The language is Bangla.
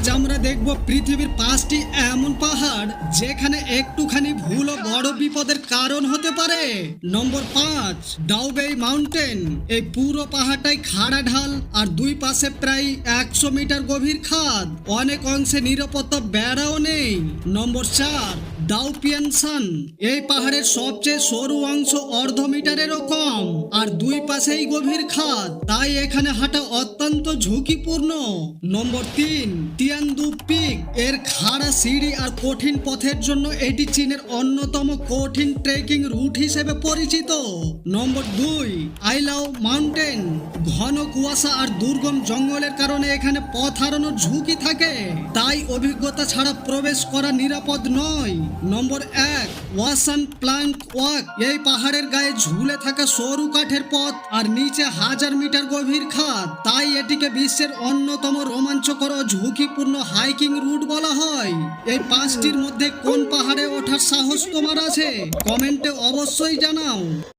আজ আমরা দেখব পৃথিবীর 5টি এমন পাহাড় যেখানে একটুখানি ভুলও বড় বিপদের কারণ হতে পারে। নম্বর 5, ডাউবেই মাউন্টেন। এই পুরো পাহাড়টাই খাড়া ঢাল আর দুই পাশে প্রায় 100 মিটার গভীর খাদ, অনেক অংশে নিরাপত্তা বেড়াও নেই। নম্বর 4, ডাউপিয়ানসান। এই পাহাড়ের সবচেয়ে সরু অংশ অর্ধ মিটারেরও কম আর দুই পাশেই গভীর খাদ, তাই এখানে হাঁটা অত্যন্ত ঝুঁকিপূর্ণ। নম্বর 3, তিয়ানদু পিক। এর খাড়া সিঁড়ি আর কঠিন পথের জন্য এটি চীনের অন্যতম কঠিন ট্রেকিং রুট হিসেবে পরিচিত। নম্বর 2, আইলাও মাউন্টেন। ঘন কুয়াশা আর দুর্গম জঙ্গলের কারণে এখানে পথ হারানোর ঝুঁকি থাকে, তাই অভিজ্ঞতা ছাড়া প্রবেশ করা নিরাপদ নয়। নম্বর 1, ওয়াসান প্লাঙ্ক ওয়াক। এই পাহাড়ের গায়ে ঝুলে থাকা সরু কাঠের পথ আর নিচে 1000 মিটার গভীর খাদ, তাই এটিকে বিশ্বের অন্যতম রোমাঞ্চকর ও ঝুঁকিপূর্ণ হাইকিং রুট বলা হয়। এই 5টির মধ্যে কোন পাহাড়ে ওঠার সাহস তোমার আছে? কমেন্টে অবশ্যই জানাও।